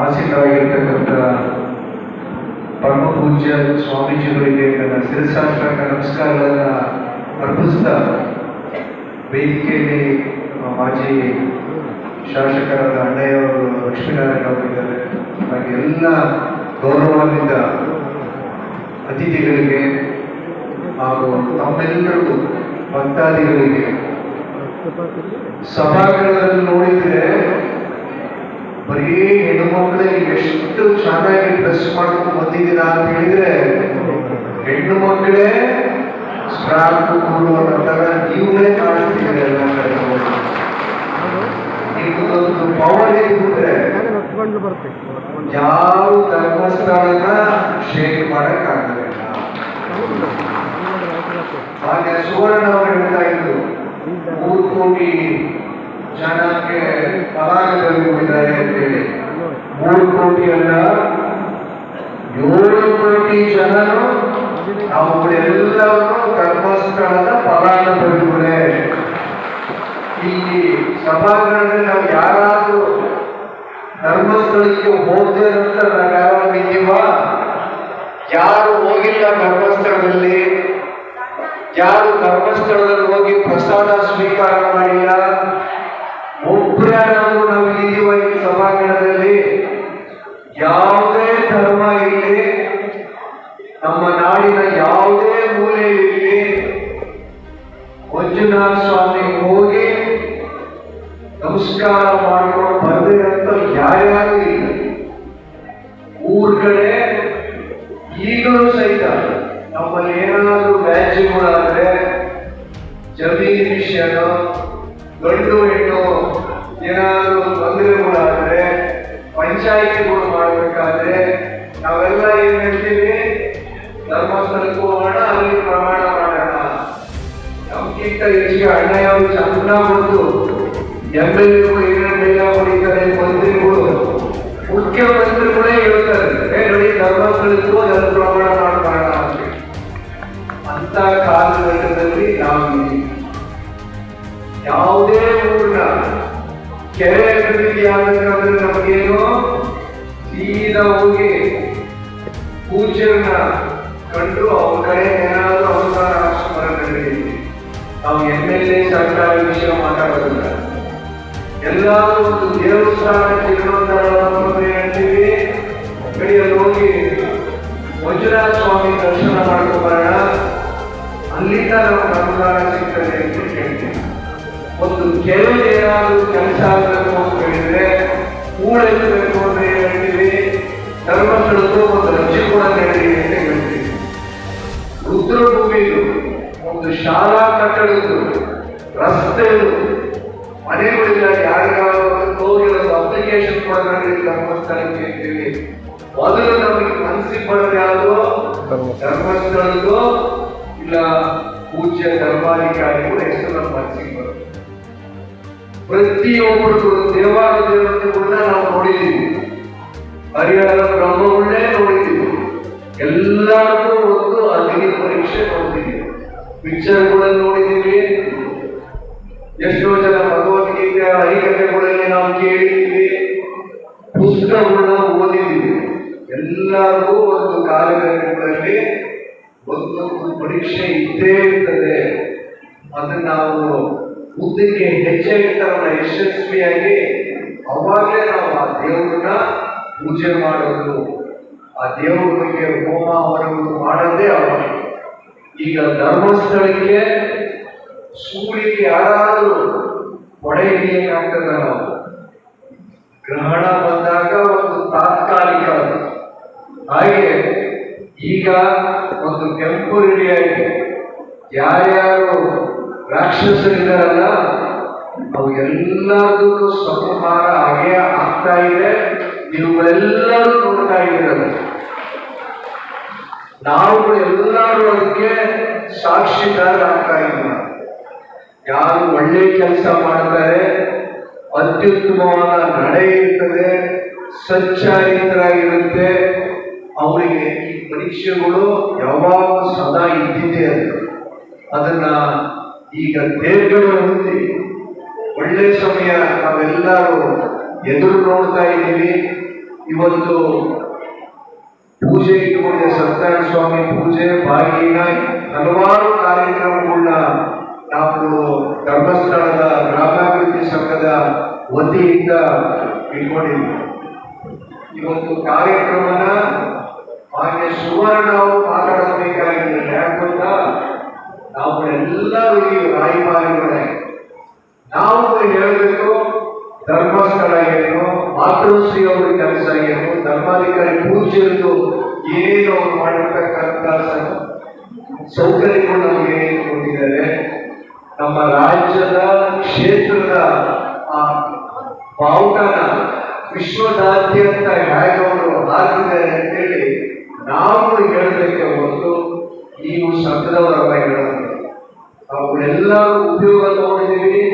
ಆಸೀನರಾಗಿರ್ತಕ್ಕಂಥ ಪರಮ ಪೂಜ್ಯ ಸ್ವಾಮೀಜಿಗಳಿಗೆ ನನ್ನ ಶಿರಸಾಷ್ಟಾಂಗ ನಮಸ್ಕಾರಗಳನ್ನು ಅರ್ಪಿಸ್ತಾ ವೇದಿಕೆಯಲ್ಲಿ ಮಾಜಿ ಶಾಸಕರಾದ ಅಣ್ಣಯ್ಯವರು ಲಕ್ಷ್ಮೀನಾರಾಯಣ ಅವರಿದ್ದಾರೆ. ಹಾಗೆ ಎಲ್ಲ ಗೌರವಾನ್ವಿತ ಅತಿಥಿಗಳಿಗೆ ಹಾಗೂ ತಮ್ಮೆಲ್ಲರಿಗೂ ಭಕ್ತಾದಿಗಳಿಗೆ ಸಭಾಂಗಣದಲ್ಲಿ ನೋಡಿದರೆ ಬರೀ ಹೆಣ್ಣುಮಕ್ಕಳೇ ಎಷ್ಟು ಚೆನ್ನಾಗಿ ಡ್ರೆಸ್ ಮಾಡ್ಕೊಂಡು ಬಂದಿದ್ದೀರಾ ಅಂತ ಹೇಳಿದ್ರೆ ಹೆಣ್ಣು ಮಕ್ಕಳೇ ಸ್ಟ್ರಾಪ್ ಅನ್ನೋದಾಗ ನೀವೇ ಕಾಣಿಸ್ತಿದ್ರೆ ಎಲ್ಲ ಕಡೆ ನಿಮ್ಗೊಂದು ಪವರ್ ಏನಿದ್ರೆ ಯಾವ ಧರ್ಮಸ್ಥಳನ ಶೇಕ್ ಮಾಡಕ್ ಆಗಲಿಲ್ಲ. ಹಾಗೆ ಸುವರ್ಣ ಅವರು ಹೇಳ್ತಾ ಇದ್ರು 3 ಕೋಟಿ ಜನಕ್ಕೆ ಫಲಾನುಭವಿ ಹೋಗಿದ್ದಾರೆ ಅಂತೇಳಿ. 3 ಕೋಟಿ ಅಲ್ಲ, 7 ಕೋಟಿ ಜನರು ನಾವುಗಳೆಲ್ಲರೂ ಧರ್ಮಸ್ಥಳದ ಫಲಾನುಭವಿಗಳೇ. ಇಲ್ಲಿ ಸಭಾಂಗಣದಲ್ಲಿ ನಾವು ಯಾರಾದ್ರೂ ಧರ್ಮಸ್ಥಳಕ್ಕೆ ಹೋಗದೆ ಅಂತ ನಾವು ಯಾರು ಇದ್ದೀವ? ಯಾರು ಹೋಗಿಲ್ಲ ಧರ್ಮಸ್ಥಳದಲ್ಲಿ? ಯಾರು ಧರ್ಮಸ್ಥಳದಲ್ಲಿ ಹೋಗಿ ಪ್ರಸಾದ ಸ್ವೀಕಾರ ಮಾಡಿಲ್ಲ? ಒಬ್ಬರಾದ್ರೂ ನಾವು ಇದ್ದೀವ ಈ ಸಭಾಂಗಣದಲ್ಲಿ? ಯಾವುದೇ ಧರ್ಮ ಇರಲಿ, ನಮ್ಮ ನಾಡಿನ ಯಾವುದೇ ಮೂಲೆಯಲ್ಲಿ ಮಂಜುನಾಥ ಸ್ವಾಮಿಗೆ ಹೋಗಿ ನಮಸ್ಕಾರ ಮಾಡ್ಕೊಂಡು ಬರ್ದಿರಂತ ಯಾರ್ಯಾರು ಇಲ್ಲ. ಊರ್ ಕಡೆ ಈಗಲೂ ಸಹಿತ ನಮ್ಮಲ್ಲಿ ಏನಾದರೂ ವ್ಯಾಜ್ಯಗಳಾದ್ರೆ, ಜಮೀನು ವಿಷಯನೋ ಗಂಡು ಹೆಣ್ಣು ಏನಾದರೂ ತೊಂದರೆಗಳಾದ್ರೆ, ಪಂಚಾಯಿತಿಗಳು ಮಾಡಬೇಕಾದ್ರೆ ನಾವೆಲ್ಲ ಏನ್ ಹೇಳ್ತೀವಿ? ಧರ್ಮಸ್ಥಳಕ್ಕೂ ಹೋಗೋಣ, ಅಲ್ಲಿ ಪ್ರಮಾಣ ಮಾಡೋಣ. ನಮ್ಗಿಂತ ಹೆಚ್ಚಿಗೆ ಅಣ್ಣಯ್ಯವರು ಚಂದ ಬಂದು MLA ಏನೇನು ಬೇಗ ಹೊಡಿತಾರೆ, ಮಂತ್ರಿಗಳು ಮುಖ್ಯಮಂತ್ರಿಗಳೇ ಹೇಳ್ತಾರೆ ನೋಡಿ ಧರ್ಮಸ್ಥಳಕ್ಕೂ ಅದರ ಪ್ರಮಾಣ ಮಾಡೋಣ ಅಂತ. ಅಂತ ಕಾಲಘಟ್ಟದಲ್ಲಿ ನಾವು ಯಾವುದೇ ಊರಿನ ಕೆರೆ ಅಭಿವೃದ್ಧಿ ಆಗಬೇಕಾದ್ರೆ ನಮಗೇನು ಸೀದಾ ಹೋಗಿ ಪೂಜ್ಯರನ್ನ ಕಂಡು ಅವ್ರ ಕಡೆ ಏನಾದರೂ ಅನುದಾನ ಹಾಕ್ಸ್ಕೊಂಡ್ಬರ್ತೀವಿ. ನಾವು MLA ಸರ್ಕಾರಿ ವಿಷಯ ಮಾತಾಡೋದಿಲ್ಲ. ಎಲ್ಲಾದ್ರೂ ಒಂದು ದೇವಸ್ಥಾನಕ್ಕೆ ಹೇಳ್ತೀವಿ, ಕಡೆಯಲ್ಲಿ ಹೋಗಿ ಮಂಜುನಾಥ ಸ್ವಾಮಿ ದರ್ಶನ ಮಾಡ್ಕೊಂಡ್ಬರೋಣ, ಅಲ್ಲಿಂದ ನಮ್ಗೆ ಅನುದಾನ ಸಿಗ್ತದೆ ಅಂತ ಹೇಳ್ತೀವಿ. ಒಂದು ಕೆರೆ ಏನಾದರೂ ಕೆಲಸ ಆಗಬೇಕು ಅಂತ ಹೇಳಿದ್ರೆ, ಊಳೆತ್ತಬೇಕು ಅಂತ ಹೇಳ್ತೀವಿ, ಧರ್ಮಸ್ಥಳಕ್ಕೂ ಒಂದು ರಜೆ ಕೂಡ ನೀಡಿ ಅಂತ ಹೇಳ್ತೀವಿ. ರುದ್ರಭೂಮಿದು ಒಂದು ಶಾಲಾ ಕಟ್ಟಡದ್ದು, ರಸ್ತೆಗಳು, ಮನೆಗಳಿಲ್ಲ, ಯಾರಿಗಾದ್ರು ಹೋಗಿರೋದು ಅಪ್ಲಿಕೇಶನ್ ಕೊಡೋದ್ರಲ್ಲಿ ಧರ್ಮಸ್ಥಳಕ್ಕೆ ಹೇಳ್ತೀವಿ. ಮೊದಲು ನಮಗೆ ಮನಸ್ಸಿಗೆ ಬರೋದು ಯಾವುದು? ಧರ್ಮಸ್ಥಳದ್ದು ಇಲ್ಲ ಪೂಜ್ಯ ಧರ್ಮಾಧಿಕಾರಿಗಳು ಹೆಸರು ನಮ್ಮ ಮನಸ್ಸಿಗೆ ಬರುತ್ತೆ. ಪ್ರತಿಯೊಬ್ಬರು ದೇವಾಲಯಗಳನ್ನು ಕೂಡ ನಾವು ನೋಡಿದ್ದೀವಿ, ಹರಿಹರ ಬ್ರಹ್ಮಗಳನ್ನೇ ನೋಡಿದ್ದೀವಿ, ಎಲ್ಲರಿಗೂ ಒಂದು ಅಗ್ನಿ ಪರೀಕ್ಷೆ ನೋಡಿದ್ದೀವಿ, ಪಿಕ್ಚರ್ಗಳನ್ನು ನೋಡಿದ್ದೀವಿ, ಎಷ್ಟೋ ಜನ ಭಗವದ್ಗೀತೆ ಹರಿಕಥೆಗಳಲ್ಲಿ ನಾವು ಕೇಳಿದ್ದೀವಿ, ಪುಸ್ತಕಗಳನ್ನ ಓದಿದ್ದೀವಿ. ಎಲ್ಲರಿಗೂ ಒಂದು ಕಾಲಘಟ್ಟಗಳಲ್ಲಿ ಒಂದು ಪರೀಕ್ಷೆ ಇದ್ದೇ ಇರ್ತದೆ. ಅದನ್ನ ನಾವು ಮುಂದಕ್ಕೆ ಹೆಜ್ಜೆ ಇಟ್ಟವನ್ನ ಯಶಸ್ವಿಯಾಗಿ ಅವಾಗಲೇ ನಾವು ಆ ದೇವರನ್ನ ಪೂಜೆ ಮಾಡೋದು, ಆ ದೇವರ ಬಗ್ಗೆ ಹೋಮ ಹವನಗಳು ಮಾಡೋದೇ ಅವಾಗ. ಈಗ ಧರ್ಮಸ್ಥಳಕ್ಕೆ ಸೂರ್ಯಕ್ಕೆ ಯಾರಾದರೂ ಹೊಡೆ ಹಿಡಿಯಕ್ಕಾಗ್ತದ? ನಾವು ಗ್ರಹಣ ಬಂದಾಗ ಒಂದು ತಾತ್ಕಾಲಿಕ, ಹಾಗೆ ಈಗ ಒಂದು ಟೆಂಪರರಿ ಆಗಿ ಯಾರ್ಯಾರು ರಾಕ್ಷಸರಿದಾರಲ್ಲ ಅವು ಎಲ್ಲದಕ್ಕೂ ಸಂಹಾರ ಹಾಗೆ ಆಗ್ತಾ ಇದೆ. ನೀವುಗಳೆಲ್ಲರೂ ನೋಡ್ತಾ ಇದ್ದೀರಲ್ಲ, ನಾವು ಎಲ್ಲರೂ ಅದಕ್ಕೆ ಸಾಕ್ಷಿದಾರ ಆಗ್ತಾ ಇಲ್ಲ. ಯಾರು ಒಳ್ಳೆ ಕೆಲಸ ಮಾಡ್ತಾರೆ, ಅತ್ಯುತ್ತಮವಾದ ನಡೆ ಇರ್ತದೆ, ಸಚ್ಚಾರಿತರಾಗಿರುತ್ತೆ, ಅವರಿಗೆ ಈ ಪರೀಕ್ಷೆಗಳು ಯಾವಾಗ ಸದಾ ಇದ್ದಿದೆ. ಅದನ್ನ ಈಗ ದೇವಗಳು ಹೊಂದಿ ಒಳ್ಳೆ ಸಮಯ ನಾವೆಲ್ಲರೂ ಎದುರು ನೋಡ್ತಾ ಇದ್ದೀವಿ. ಇವತ್ತು ಪೂಜೆ ಇಟ್ಟುಕೊಂಡಿದ್ದ ಸತ್ಯನಾರಾಯಣ ಸ್ವಾಮಿ ಪೂಜೆ ಬಾಗಿನ ಹಲವಾರು ಕಾರ್ಯಕ್ರಮಗಳನ್ನ ನಾವು ಧರ್ಮಸ್ಥಳದ ಗ್ರಾಮಾಭಿವೃದ್ಧಿ ಸಂಘದ ವತಿಯಿಂದ ಇಟ್ಕೊಂಡಿದ್ವಿ. ಇವತ್ತು ಕಾರ್ಯಕ್ರಮನ ಹಾಗೆ ಸುವರ್ಣ ನಾವು ಮಾತಾಡಬೇಕಾಗಿದೆ. ಯಾಕಂತ ನಾವು ಎಲ್ಲರೂ ಈ ರಾಯಭಾರಿಗಳೇ, ನಾವು ಹೇಳಬೇಕು ಧರ್ಮಸ್ಥಳ ಏನು, ಮಾತೃಶ್ರೀ ಅವರ ಕೆಲಸ ಏನು, ಧರ್ಮಾಧಿಕಾರಿ ಪೂಜ್ಯರು ಏನು ಅವ್ರು ಮಾಡಿರ್ತಕ್ಕಂಥ ಸೌಕರ್ಯಗಳು ನಮಗೆ ಕೊಟ್ಟಿದ್ದಾರೆ. ನಮ್ಮ ರಾಜ್ಯದ ಕ್ಷೇತ್ರದ ಆ ಬಾವುಟನ ವಿಶ್ವದಾದ್ಯಂತ ಹೇಗೆ ಅವರು ಹಾಕಿದ್ದಾರೆ ಅಂತೇಳಿ ನಾವು ಹೇಳಲಿಕ್ಕೆ ಹೊರತು ನೀವು ಸಂಘದವರ ಹೇಳೋದು. ನಾವುಗಳೆಲ್ಲರೂ ಉದ್ಯೋಗ ತಗೊಂಡಿದ್ದೀವಿ,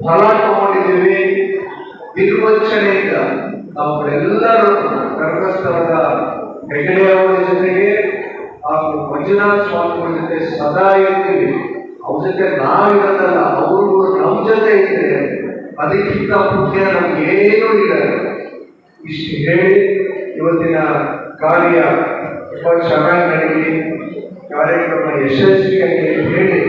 ಫಲ ತಗೊಂಡಿದ್ದೀವಿ. ನಿರ್ವಂಚನೆಯಿಂದ ನಾವುಗಳೆಲ್ಲರೂ ಧರ್ಮಸ್ಥಳದ ಹೆಗಡೆ ಅವರ ಜೊತೆಗೆ ಹಾಗೂ ಮಂಜುನಾಥ ಸ್ವಾಮಿಗಳ ಜೊತೆ ಸದಾ ಇರ್ತೀವಿ. ಅವ್ರ ಜೊತೆ ನಾವಿರೋದಲ್ಲ, ಅವರು ನಮ್ಮ ಜೊತೆ ಇದ್ದಾರೆ. ಅದಕ್ಕಿಂತ ಪುಣ್ಯ ನಮ್ಗೇನೂ ಇಲ್ಲ. ಇಷ್ಟು ಹೇಳಿ ಇವತ್ತಿನ ಕಾರ್ಯ ತುಂಬಾ ಚೆನ್ನಾಗಿ ನಡೀಲಿ, ಕಾರ್ಯಕ್ರಮ ಯಶಸ್ವಿಯಾಗಿ ಹೇಳಿ